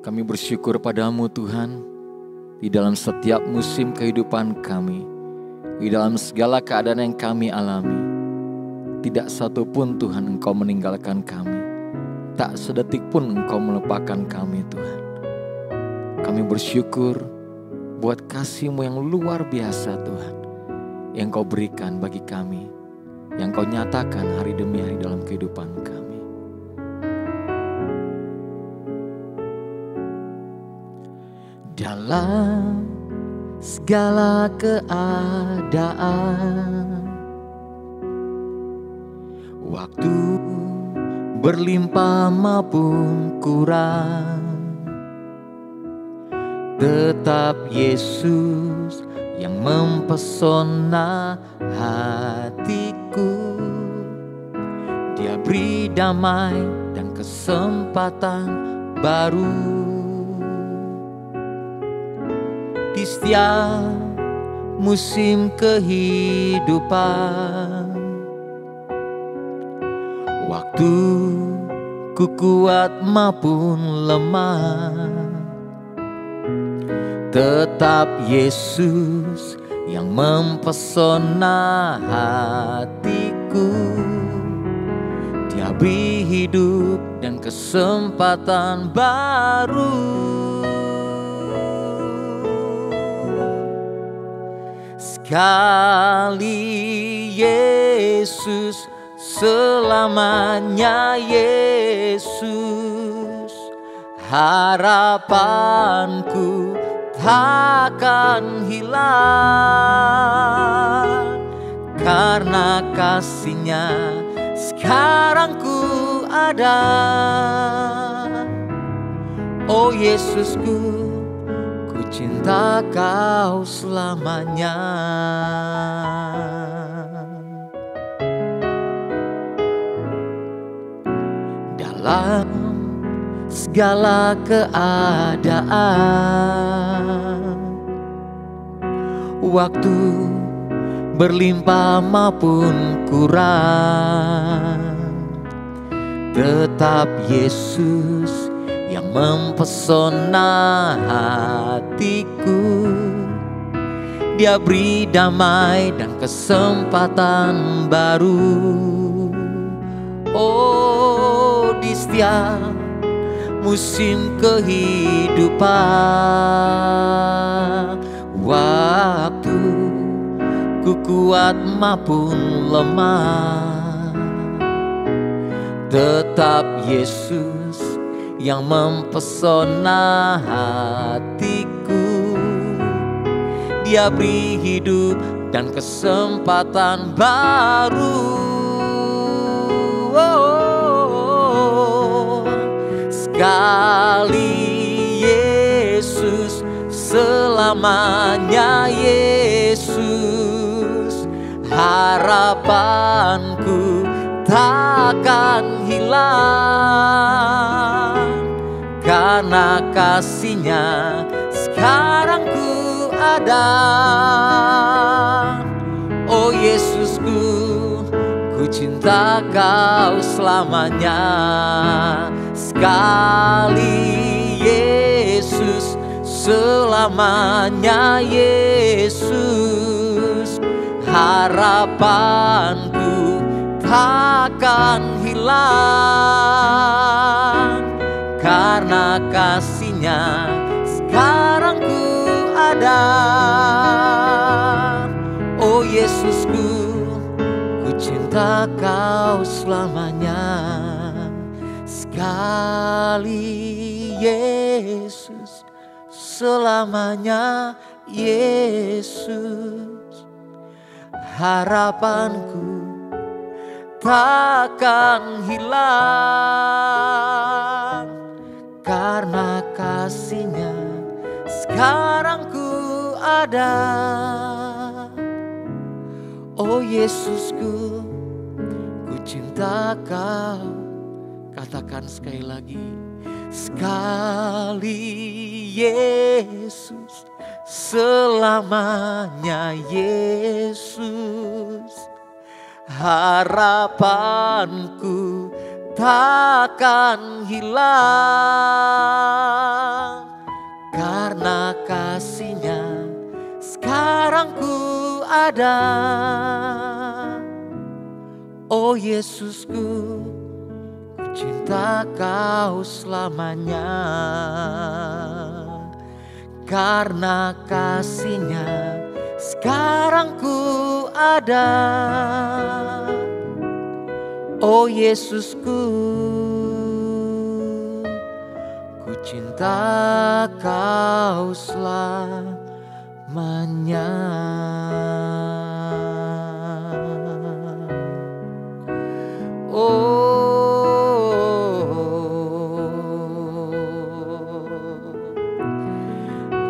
Kami bersyukur padamu Tuhan, di dalam setiap musim kehidupan kami, di dalam segala keadaan yang kami alami, tidak satu pun Tuhan Engkau meninggalkan kami, tak sedetik pun Engkau melupakan kami Tuhan. Kami bersyukur buat kasih-Mu yang luar biasa Tuhan, yang Kau berikan bagi kami, yang Kau nyatakan hari demi hari dalam kehidupan kami. Dalam segala keadaan, waktu berlimpah maupun kurang, tetap Yesus yang mempesona hatiku. Dia beri damai dan kesempatan baru di setiap musim kehidupan. Waktu ku kuat maupun lemah, tetap Yesus yang mempesona hatiku. Dia beri hidup dan kesempatan baru. Sekali Yesus, selamanya Yesus. Harapanku takkan hilang, karena kasih-Nya sekarang ku ada. Oh Yesusku, ku cinta Kau selamanya. Dalam segala keadaan, waktu berlimpah maupun kurang, tetap Yesus yang mempesona hatiku. Dia beri damai dan kesempatan baru. Oh, di setiap musim kehidupan, waktu ku kuat maupun lemah, tetap Yesus yang mempesona hatiku. Dia beri hidup dan kesempatan baru. Oh, sekali Yesus, selamanya Yesus. Harapanku takkan hilang, karena kasih-Nya sekarang ku ada. Oh Yesusku, ku cinta Kau selamanya. Sekali Yesus, selamanya Yesus. Harapanku takkan hilang, karena kasih-Nya sekarang ku ada. Oh Yesusku, ku cinta Kau selamanya. Sekali Yesus, selamanya Yesus. Harapanku takkan hilang, karena kasih-Nya sekarang ku ada. Oh Yesusku, ku cinta Kau. Katakan sekali lagi. Sekali Yesus, selamanya Yesus. Harapanku takkan hilang, karena kasih-Nya sekarang ku ada. Oh Yesusku, ku cinta Kau selamanya, karena kasih-Nya sekarang ku ada. Oh Yesusku, ku cinta Kau selamanya.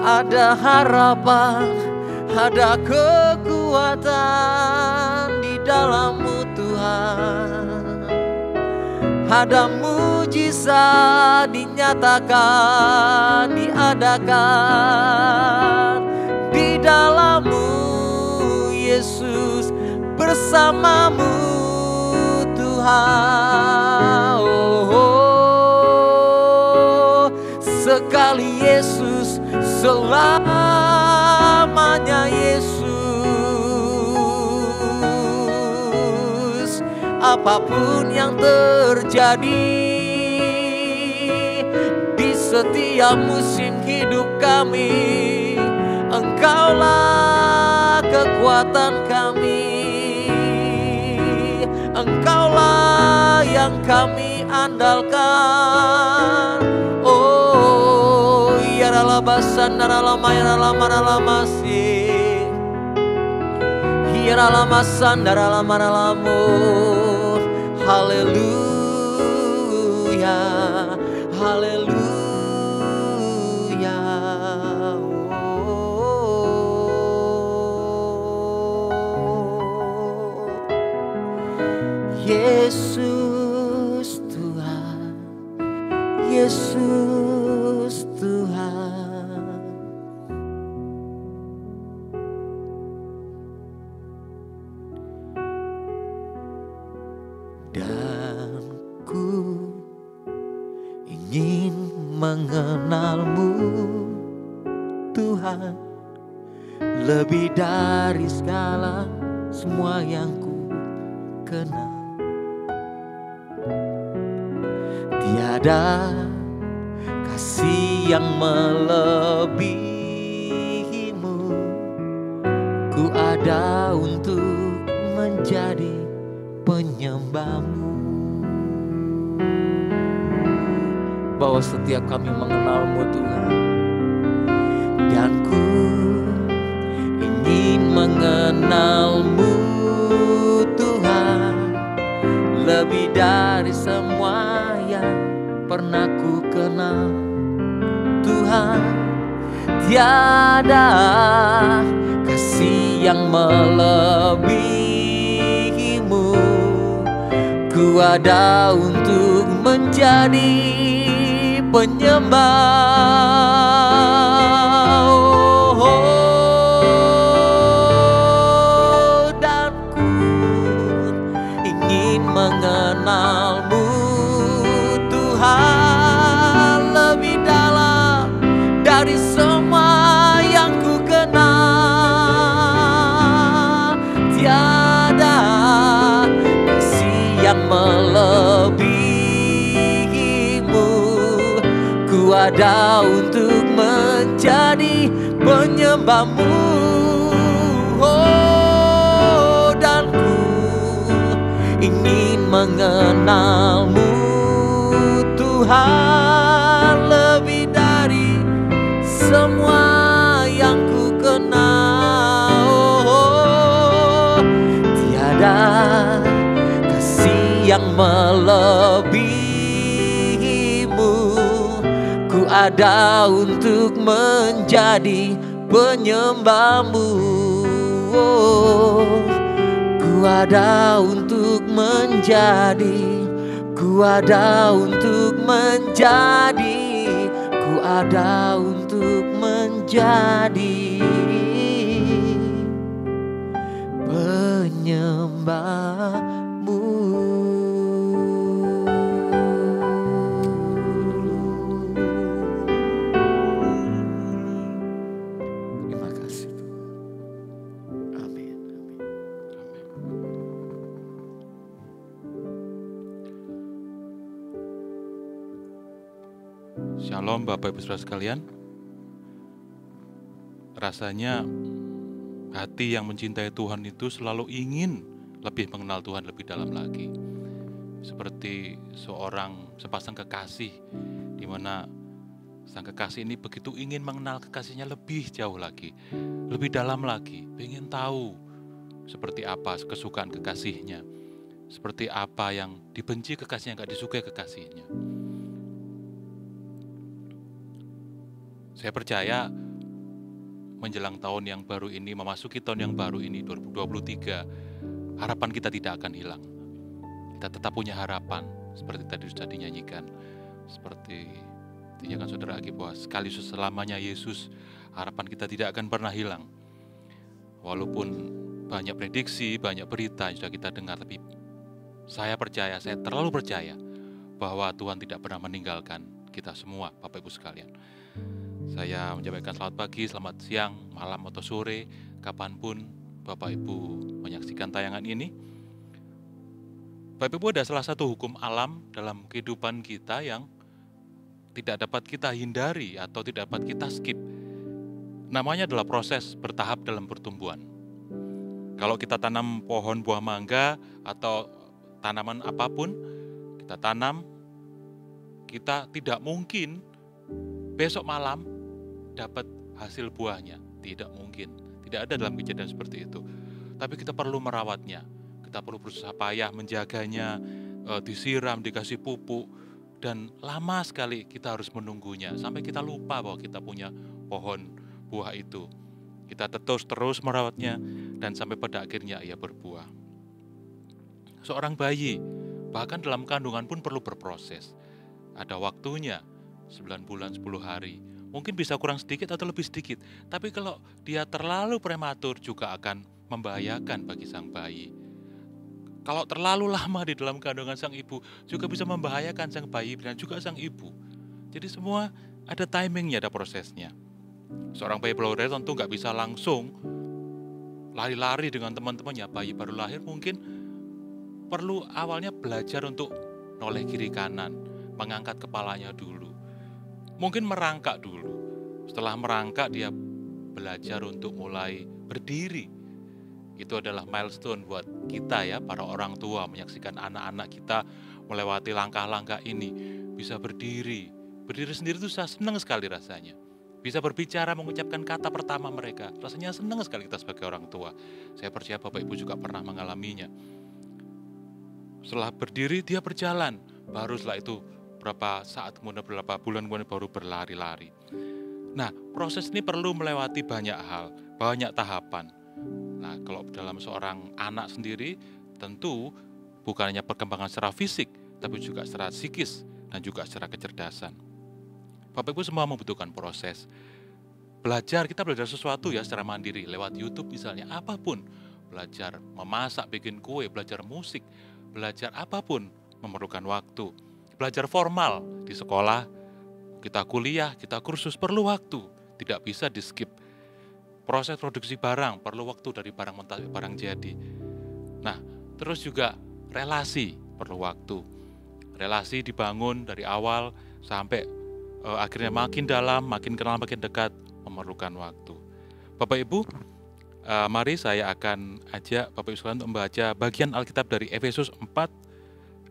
Ada harapan, ada kekuatan di dalam-Mu Tuhan. Ada mujizat dinyatakan, diadakan di dalam-Mu Yesus, bersama-Mu Tuhan. Sekali Yesus, selamanya Yesus. Apapun yang terjadi di setiap musim hidup kami, Engkaulah kekuatan kami, Engkaulah yang kami andalkan. Oh, ya basan lama ya lama sih, ya lama sandara lama. Haleluya, haleluya. Yesus Tuhan, Yesus Tuhan. Dan ku ingin mengenal-Mu Tuhan, lebih dari segala semua yang ku kenal. Tiada kasih yang melebihi-Mu, ku ada untuk menjadi penyembah-Mu. Bahwa setiap kami mengenal-Mu Tuhan, dan ku ingin mengenal-Mu Tuhan, lebih dari semua yang pernah ku kenal. Tuhan, tiada kasih yang melebihi-Mu, ku ada untuk menjadi penyembah. Dan ku ingin mengenal-Mu Tuhan, lebih dalam dari semua yang ku kenal. Tiada kasih yang melebihi-Mu, ku ada untuk menjadi penyembah-Mu. Dan ku ingin mengenal-Mu Tuhan, lebih dari semua yang ku kenal. Tiada kasih yang melebihi-Mu, ku ada untuk menjadi penyembah-Mu. Ku ada untuk menjadi, ku ada untuk menjadi, ku ada untuk menjadi penyembah-Mu. Shalom Bapak Ibu Saudara sekalian. Rasanya hati yang mencintai Tuhan itu selalu ingin lebih mengenal Tuhan lebih dalam lagi. Seperti sepasang kekasih, di mana sang kekasih ini begitu ingin mengenal kekasihnya lebih jauh lagi, lebih dalam lagi, ingin tahu seperti apa kesukaan kekasihnya, seperti apa yang dibenci kekasihnya, gak disukai kekasihnya. Saya percaya menjelang tahun yang baru ini, memasuki tahun yang baru ini 2023, harapan kita tidak akan hilang. Kita tetap punya harapan, seperti tadi sudah dinyanyikan, seperti dinyanyikan Saudara Agi, bahwa sekali selamanya Yesus, harapan kita tidak akan pernah hilang. Walaupun banyak prediksi, banyak berita yang sudah kita dengar, tapi saya terlalu percaya bahwa Tuhan tidak pernah meninggalkan kita semua, Bapak Ibu sekalian. Saya menyampaikan selamat pagi, selamat siang, malam atau sore, kapanpun Bapak Ibu menyaksikan tayangan ini. Bapak Ibu, ada salah satu hukum alam dalam kehidupan kita yang tidak dapat kita hindari atau tidak dapat kita skip. Namanya adalah proses bertahap dalam pertumbuhan. Kalau kita tanam pohon buah mangga atau tanaman apapun, kita tanam, kita tidak mungkin besok malam dapat hasil buahnya. Tidak mungkin. Tidak ada dalam kejadian seperti itu. Tapi kita perlu merawatnya. Kita perlu berusaha payah menjaganya, disiram, dikasih pupuk. Dan lama sekali kita harus menunggunya. Sampai kita lupa bahwa kita punya pohon buah itu. Kita terus merawatnya. Dan sampai pada akhirnya ia berbuah. Seorang bayi, bahkan dalam kandungan pun perlu berproses. Ada waktunya, 9 bulan, 10 hari. Mungkin bisa kurang sedikit atau lebih sedikit. Tapi kalau dia terlalu prematur juga akan membahayakan bagi sang bayi. Kalau terlalu lama di dalam kandungan sang ibu juga bisa membahayakan sang bayi dan juga sang ibu. Jadi semua ada timingnya, ada prosesnya. Seorang bayi baru lahir tentu gak bisa langsung lari-lari dengan teman-temannya. Bayi baru lahir mungkin perlu awalnya belajar untuk noleh kiri kanan, mengangkat kepalanya dulu. Mungkin merangkak dulu. Setelah merangkak dia belajar untuk mulai berdiri. Itu adalah milestone buat kita ya, para orang tua menyaksikan anak-anak kita melewati langkah-langkah ini. Bisa berdiri. Berdiri sendiri itu saya senang sekali rasanya. Bisa berbicara, mengucapkan kata pertama mereka. Rasanya senang sekali kita sebagai orang tua. Saya percaya Bapak Ibu juga pernah mengalaminya. Setelah berdiri dia berjalan. Baru setelah itu berapa saat kemudian, beberapa bulan kemudian baru berlari-lari. Nah, proses ini perlu melewati banyak hal, banyak tahapan. Nah, kalau dalam seorang anak sendiri, tentu bukan hanya perkembangan secara fisik, tapi juga secara psikis dan juga secara kecerdasan. Bapak Ibu semua membutuhkan proses. Kita belajar sesuatu ya secara mandiri, lewat YouTube misalnya, apapun. Belajar memasak, bikin kue, belajar musik, belajar apapun memerlukan waktu. Belajar formal di sekolah, kita kuliah, kita kursus, perlu waktu. Tidak bisa di skip. Proses produksi barang, perlu waktu dari barang mentah, barang jadi. Nah, terus juga relasi, perlu waktu. Relasi dibangun dari awal sampai akhirnya makin dalam, makin kenal, makin dekat, memerlukan waktu. Bapak Ibu, mari saya akan ajak Bapak Ibu sekalian untuk membaca bagian Alkitab dari Efesus 4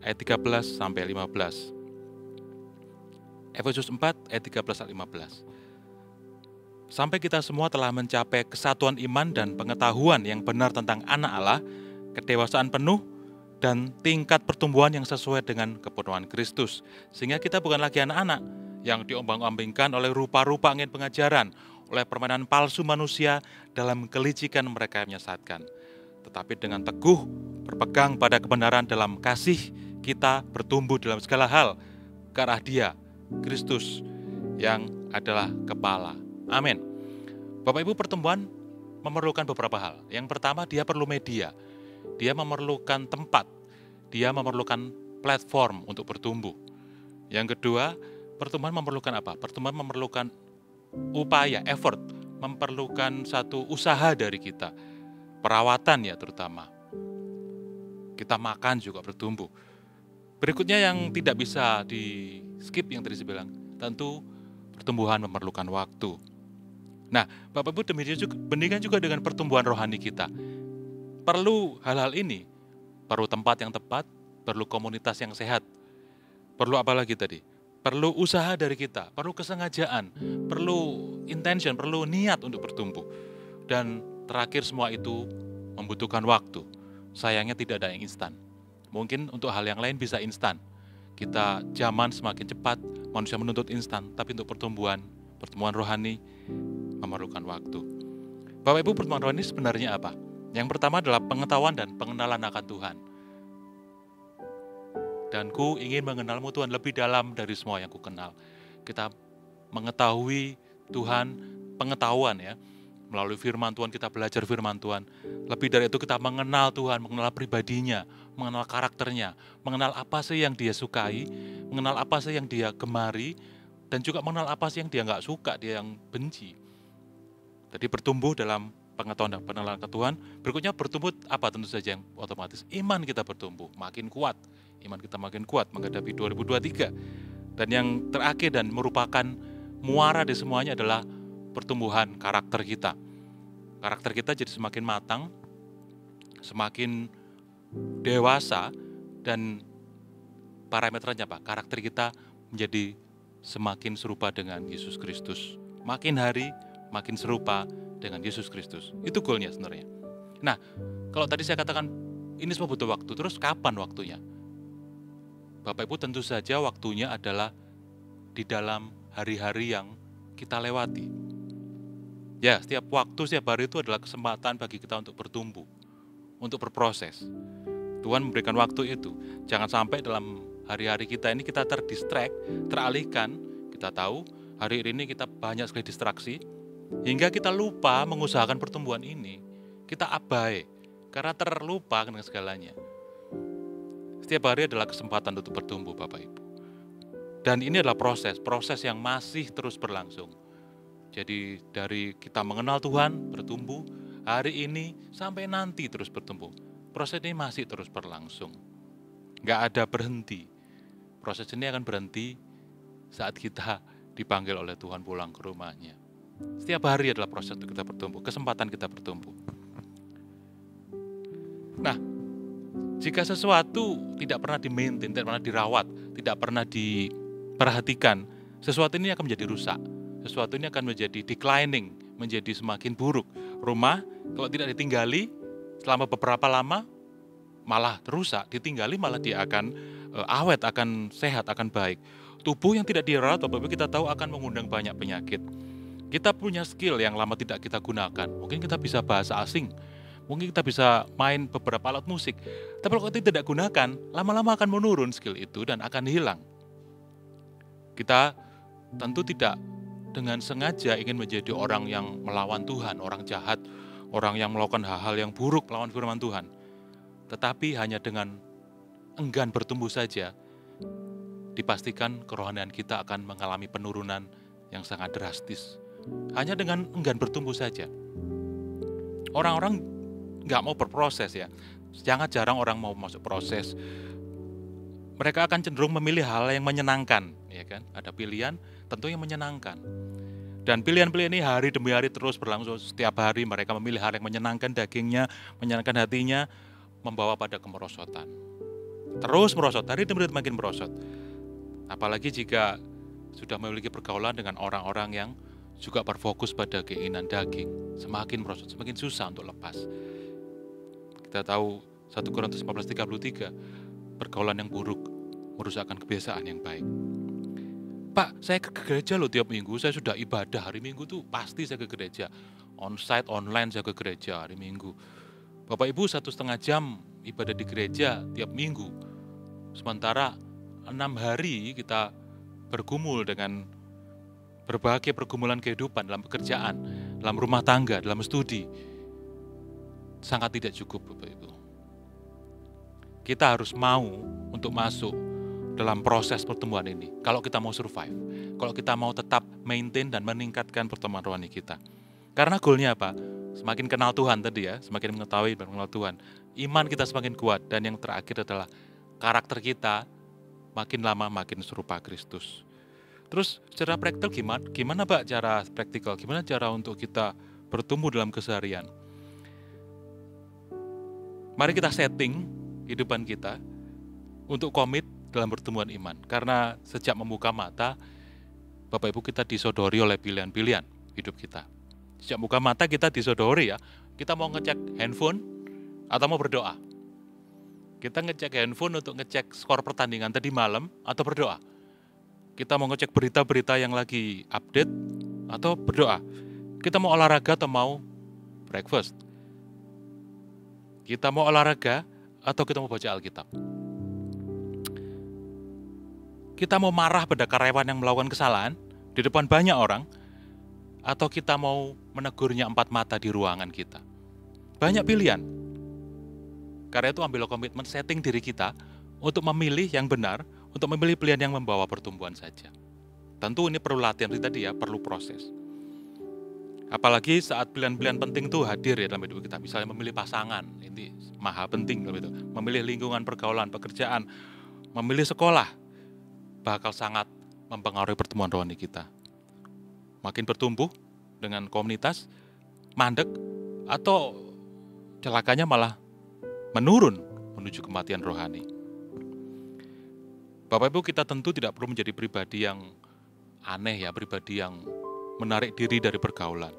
ayat 13 sampai 15. Efesus 4 ayat 13 sampai 15. Sampai kita semua telah mencapai kesatuan iman dan pengetahuan yang benar tentang anak Allah, kedewasaan penuh dan tingkat pertumbuhan yang sesuai dengan kepenuhan Kristus. Sehingga kita bukan lagi anak-anak yang diombang-ambingkan oleh rupa-rupa angin pengajaran, oleh permainan palsu manusia dalam kelicikan mereka yang menyesatkan. Tetapi dengan teguh berpegang pada kebenaran dalam kasih, kita bertumbuh dalam segala hal ke arah Dia, Kristus, yang adalah kepala. Amin. Bapak Ibu, pertumbuhan memerlukan beberapa hal. Yang pertama, dia perlu media. Dia memerlukan tempat. Dia memerlukan platform untuk bertumbuh. Yang kedua, pertumbuhan memerlukan apa? Pertumbuhan memerlukan upaya, effort. Memerlukan satu usaha dari kita. Perawatan ya terutama. Kita makan juga bertumbuh. Berikutnya yang tidak bisa di skip yang tadi saya bilang, tentu pertumbuhan memerlukan waktu. Nah, Bapak Ibu, demikian juga dengan pertumbuhan rohani kita. Perlu hal-hal ini, perlu tempat yang tepat, perlu komunitas yang sehat, perlu apa lagi tadi? Perlu usaha dari kita, perlu kesengajaan, perlu intention, perlu niat untuk bertumbuh. Dan terakhir semua itu membutuhkan waktu. Sayangnya tidak ada yang instan. Mungkin untuk hal yang lain bisa instan. Kita zaman semakin cepat, manusia menuntut instan, tapi untuk pertumbuhan rohani memerlukan waktu. Bapak Ibu, pertumbuhan rohani sebenarnya apa? Yang pertama adalah pengetahuan dan pengenalan akan Tuhan. Dan ku ingin mengenalmu Tuhan lebih dalam dari semua yang ku kenal. Kita mengetahui Tuhan, pengetahuan ya. Melalui firman Tuhan, kita belajar firman Tuhan. Lebih dari itu kita mengenal Tuhan, mengenal pribadinya, mengenal karakternya, mengenal apa sih yang dia sukai, mengenal apa sih yang dia gemari, dan juga mengenal apa sih yang dia nggak suka, dia yang benci. Jadi bertumbuh dalam pengetahuan dan pengenalan ke Tuhan. Berikutnya bertumbuh apa tentu saja yang otomatis. Iman kita bertumbuh, makin kuat. Iman kita makin kuat menghadapi 2023. Dan yang terakhir dan merupakan muara di semuanya adalah pertumbuhan karakter kita. Karakter kita jadi semakin matang, semakin dewasa, dan parameternya apa? Karakter kita menjadi semakin serupa dengan Yesus Kristus. Makin hari, makin serupa dengan Yesus Kristus. Itu goalnya sebenarnya. Nah, kalau tadi saya katakan ini semua butuh waktu, terus kapan waktunya? Bapak Ibu, tentu saja waktunya adalah di dalam hari-hari yang kita lewati. Ya, setiap waktu, setiap hari itu adalah kesempatan bagi kita untuk bertumbuh, untuk berproses. Tuhan memberikan waktu itu. Jangan sampai dalam hari-hari kita ini kita terdistract, teralihkan. Kita tahu hari ini kita banyak sekali distraksi, hingga kita lupa mengusahakan pertumbuhan ini. Kita abai, karena terlupa dengan segalanya. Setiap hari adalah kesempatan untuk bertumbuh, Bapak Ibu. Dan ini adalah proses yang masih terus berlangsung. Jadi dari kita mengenal Tuhan, bertumbuh, hari ini sampai nanti terus bertumbuh. Proses ini masih terus berlangsung. Nggak ada berhenti. Proses ini akan berhenti saat kita dipanggil oleh Tuhan pulang ke rumahnya. Setiap hari adalah proses untuk kita bertumbuh, kesempatan kita bertumbuh. Nah, jika sesuatu tidak pernah di-maintain, tidak pernah dirawat, tidak pernah diperhatikan, sesuatu ini akan menjadi rusak. Sesuatu ini akan menjadi declining, menjadi semakin buruk. Rumah kalau tidak ditinggali selama beberapa lama malah rusak, ditinggali malah dia akan awet, akan sehat, akan baik. Tubuh yang tidak dirawat, Bapak Ibu, kita tahu akan mengundang banyak penyakit. Kita punya skill yang lama tidak kita gunakan. Mungkin kita bisa bahasa asing, mungkin kita bisa main beberapa alat musik. Tapi kalau kita tidak gunakan, lama-lama akan menurun skill itu dan akan hilang. Kita tentu tidak dengan sengaja ingin menjadi orang yang melawan Tuhan, orang jahat, orang yang melakukan hal-hal yang buruk melawan firman Tuhan. Tetapi hanya dengan enggan bertumbuh saja, dipastikan kerohanian kita akan mengalami penurunan yang sangat drastis. Hanya dengan enggan bertumbuh saja. Orang-orang nggak mau berproses ya. Sangat jarang orang mau masuk proses. Mereka akan cenderung memilih hal yang menyenangkan, ya kan? Ada pilihan tentu yang menyenangkan. Dan pilihan-pilihan ini hari demi hari terus berlangsung. Setiap hari mereka memilih hal yang menyenangkan dagingnya, menyenangkan hatinya, membawa pada kemerosotan. Terus merosot, hari demi hari makin merosot. Apalagi jika sudah memiliki pergaulan dengan orang-orang yang juga berfokus pada keinginan daging, semakin merosot, semakin susah untuk lepas. Kita tahu 1 Korintus 14:33, pergaulan yang buruk merusakkan kebiasaan yang baik. Pak, saya ke gereja loh tiap minggu, saya sudah ibadah hari Minggu tuh pasti saya ke gereja. On-site, online saya ke gereja hari Minggu. Bapak Ibu 1,5 jam ibadah di gereja tiap minggu. Sementara 6 hari kita bergumul dengan berbagai pergumulan kehidupan dalam pekerjaan, dalam rumah tangga, dalam studi. Sangat tidak cukup, Bapak Ibu. Kita harus mau untuk masuk dalam proses pertumbuhan ini. Kalau kita mau survive, kalau kita mau tetap maintain dan meningkatkan pertumbuhan rohani kita. Karena goalnya apa? Semakin kenal Tuhan tadi ya, semakin mengetahui dan mengenal Tuhan. Iman kita semakin kuat, dan yang terakhir adalah karakter kita makin lama makin serupa Kristus. Terus secara praktikal gimana Pak cara praktikal? Gimana cara untuk kita bertumbuh dalam keseharian? Mari kita setting kehidupan kita untuk komit dalam pertumbuhan iman. Karena sejak membuka mata, Bapak Ibu, kita disodori oleh pilihan-pilihan hidup kita. Sejak buka mata kita disodori ya, kita mau ngecek handphone atau mau berdoa. Kita ngecek handphone untuk ngecek skor pertandingan tadi malam atau berdoa. Kita mau ngecek berita-berita yang lagi update atau berdoa. Kita mau olahraga atau mau breakfast. Kita mau olahraga atau kita mau baca Alkitab. Kita mau marah pada karyawan yang melakukan kesalahan di depan banyak orang, atau kita mau menegurnya 4 mata di ruangan kita. Banyak pilihan. Karena itu ambil komitmen setting diri kita untuk memilih yang benar, untuk memilih pilihan yang membawa pertumbuhan saja. Tentu ini perlu latihan seperti tadi ya, perlu proses. Apalagi saat pilihan-pilihan penting itu hadir ya dalam hidup kita. Misalnya memilih pasangan, ini maha penting dalam itu. Memilih lingkungan pergaulan, pekerjaan, memilih sekolah, bakal sangat mempengaruhi pertumbuhan rohani kita. Makin bertumbuh dengan komunitas, mandek, atau celakanya malah menurun menuju kematian rohani. Bapak Ibu, kita tentu tidak perlu menjadi pribadi yang aneh ya, pribadi yang menarik diri dari pergaulan.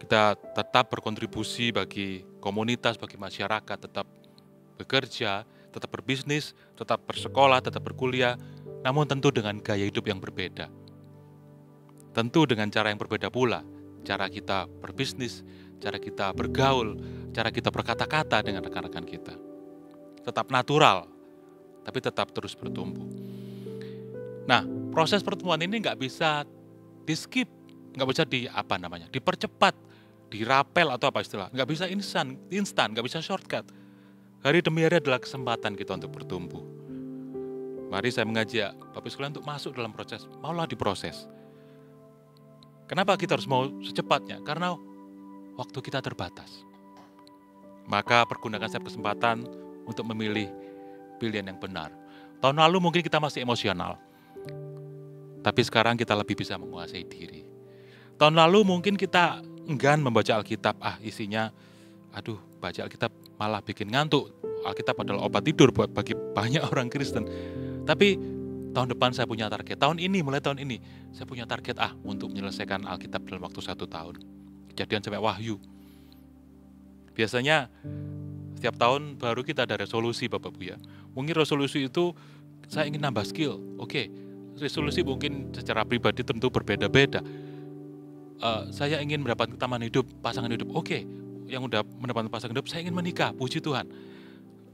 Kita tetap berkontribusi bagi komunitas, bagi masyarakat, tetap bekerja, tetap berbisnis, tetap bersekolah, tetap berkuliah, namun tentu dengan gaya hidup yang berbeda. Tentu dengan cara yang berbeda pula, cara kita berbisnis, cara kita bergaul, cara kita berkata-kata dengan rekan-rekan kita. Tetap natural, tapi tetap terus bertumbuh. Nah, proses pertemuan ini nggak bisa di-skip, nggak bisa dipercepat, dirapel atau apa istilah, nggak bisa instan, nggak bisa shortcut. Hari demi hari adalah kesempatan kita untuk bertumbuh. Mari saya mengajak Bapak sekalian untuk masuk dalam proses, maulah diproses. Kenapa kita harus mau secepatnya? Karena waktu kita terbatas. Maka pergunakan setiap kesempatan untuk memilih pilihan yang benar. Tahun lalu mungkin kita masih emosional, tapi sekarang kita lebih bisa menguasai diri. Tahun lalu mungkin kita enggan membaca Alkitab, isinya, baca Alkitab malah bikin ngantuk. Alkitab adalah obat tidur bagi banyak orang Kristen. Tapi tahun depan saya punya target, mulai tahun ini, saya punya target untuk menyelesaikan Alkitab dalam waktu 1 tahun. Kejadian sampai Wahyu. Biasanya setiap tahun baru kita ada resolusi Bapak Ibu ya. Mungkin resolusi itu saya ingin nambah skill. Oke, resolusi mungkin secara pribadi tentu berbeda-beda. Saya ingin mendapatkan taman hidup, pasangan hidup. Oke, yang udah mendapatkan pasangan hidup, saya ingin menikah, puji Tuhan.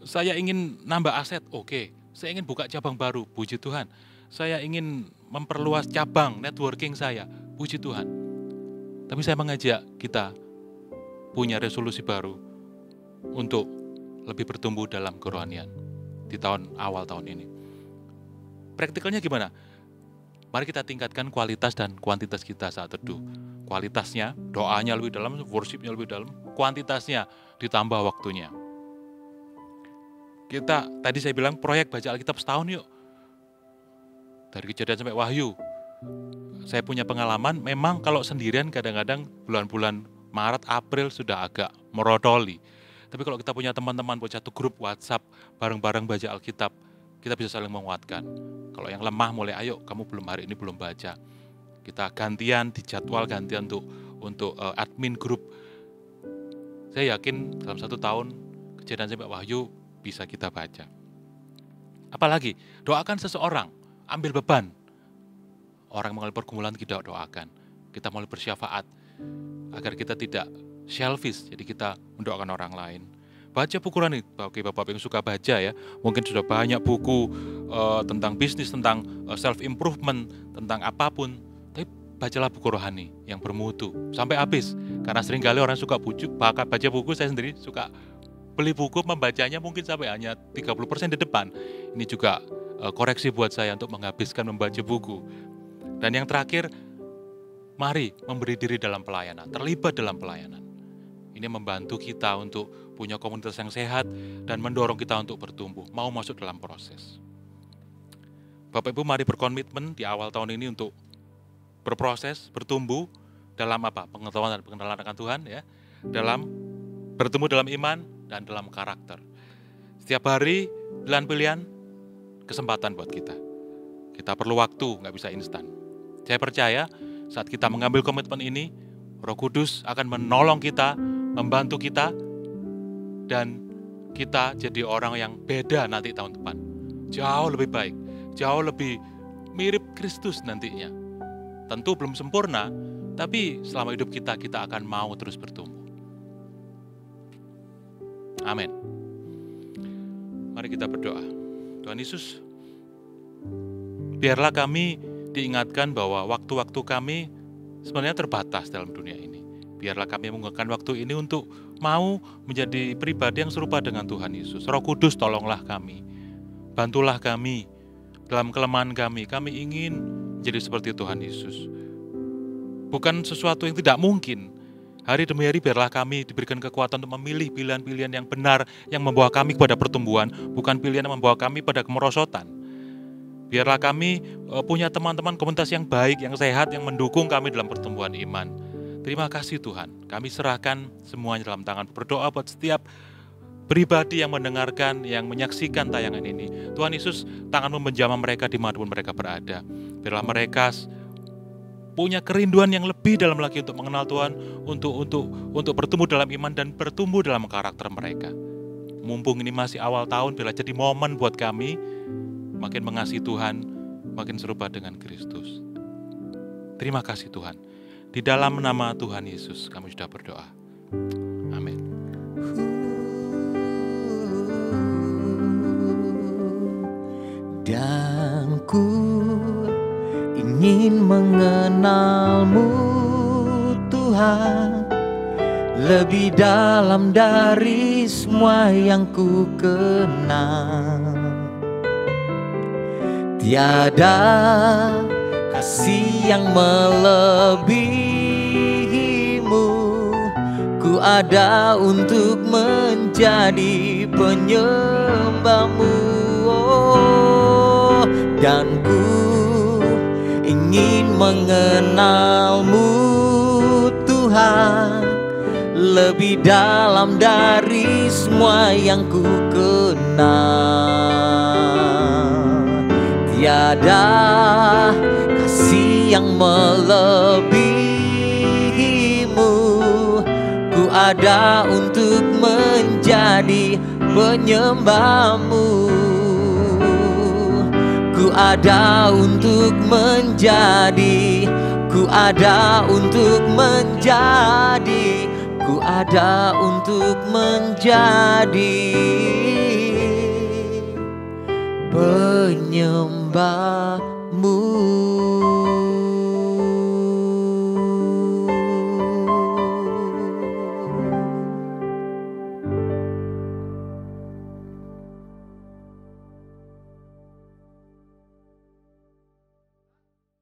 Saya ingin nambah aset, oke. Saya ingin buka cabang baru, puji Tuhan. Saya ingin memperluas cabang networking saya, puji Tuhan. Tapi saya mengajak kita punya resolusi baru untuk lebih bertumbuh dalam kerohanian di awal tahun ini. Praktikalnya gimana? Mari kita tingkatkan kualitas dan kuantitas kita saat teduh. Kualitasnya, doanya lebih dalam, worshipnya lebih dalam. Kuantitasnya ditambah waktunya. Tadi saya bilang proyek baca Alkitab setahun yuk. Dari Kejadian sampai Wahyu. Saya punya pengalaman, memang kalau sendirian kadang-kadang bulan-bulan Maret, April sudah agak merotoli. Tapi kalau kita punya teman-teman buat satu grup WhatsApp, bareng-bareng baca Alkitab, kita bisa saling menguatkan. Kalau yang lemah mulai, ayo kamu hari ini belum baca. Kita gantian, dijadwal gantian untuk admin grup. Saya yakin dalam 1 tahun Kejadian sampai Wahyu bisa kita baca. Apalagi, doakan seseorang, ambil beban. Orang mengalami pergumulan kita doakan. Kita mulai bersyafaat agar kita tidak selfish, jadi kita mendoakan orang lain. Baca buku rohani, bagi Bapak yang suka baca ya, mungkin sudah banyak buku tentang bisnis, tentang self-improvement, tentang apapun. Tapi bacalah buku rohani yang bermutu sampai habis. Karena seringkali orang suka baca buku, saya sendiri suka beli buku, membacanya mungkin sampai hanya 30% di depan. Ini juga koreksi buat saya untuk menghabiskan membaca buku. Dan yang terakhir, mari memberi diri dalam pelayanan, terlibat dalam pelayanan. Ini membantu kita untuk punya komunitas yang sehat dan mendorong kita untuk bertumbuh, mau masuk dalam proses. Bapak Ibu, mari berkomitmen di awal tahun ini untuk berproses, bertumbuh dalam apa? Pengetahuan dan pengenalan akan Tuhan ya. Dalam bertumbuh dalam iman dan dalam karakter. Setiap hari pilihan-pilihan kesempatan buat kita. Kita perlu waktu, nggak bisa instan. Saya percaya saat kita mengambil komitmen ini, Roh Kudus akan menolong kita, membantu kita, dan kita jadi orang yang beda nanti tahun depan. Jauh lebih baik, jauh lebih mirip Kristus nantinya. Tentu belum sempurna, tapi selama hidup kita akan mau terus bertumbuh. Amin. Mari kita berdoa. Tuhan Yesus, biarlah kami diingatkan bahwa waktu-waktu kami sebenarnya terbatas dalam dunia ini. Biarlah kami menggunakan waktu ini untuk mau menjadi pribadi yang serupa dengan Tuhan Yesus. Roh Kudus, tolonglah kami. Bantulah kami dalam kelemahan kami. Kami ingin menjadi seperti Tuhan Yesus. Bukan sesuatu yang tidak mungkin. Hari demi hari biarlah kami diberikan kekuatan untuk memilih pilihan-pilihan yang benar, yang membawa kami kepada pertumbuhan, bukan pilihan yang membawa kami pada kemerosotan. Biarlah kami punya teman-teman komunitas yang baik, yang sehat, yang mendukung kami dalam pertumbuhan iman. Terima kasih Tuhan, kami serahkan semuanya dalam tangan. Berdoa buat setiap pribadi yang mendengarkan, yang menyaksikan tayangan ini. Tuhan Yesus, tangan-Mu menjamah mereka dimanapun mereka berada. Biarlah mereka punya kerinduan yang lebih dalam lagi untuk mengenal Tuhan, untuk bertumbuh dalam iman dan bertumbuh dalam karakter mereka. Mumpung ini masih awal tahun, bila jadi momen buat kami makin mengasihi Tuhan, makin serupa dengan Kristus. Terima kasih Tuhan. Di dalam nama Tuhan Yesus kami sudah berdoa. Amin. Dan ku ingin mengenal-Mu Tuhan, lebih dalam dari semua yang ku kenal. Tiada kasih yang melebihi-Mu, ku ada untuk menjadi penyembah-Mu. Oh, dan ku ingin mengenal-Mu Tuhan, lebih dalam dari semua yang ku kenal. Tiada kasih yang melebihi-Mu, ku ada untuk menjadi penyembah-Mu. Ku ada untuk menjadi, ku ada untuk menjadi, ku ada untuk menjadi penyembah.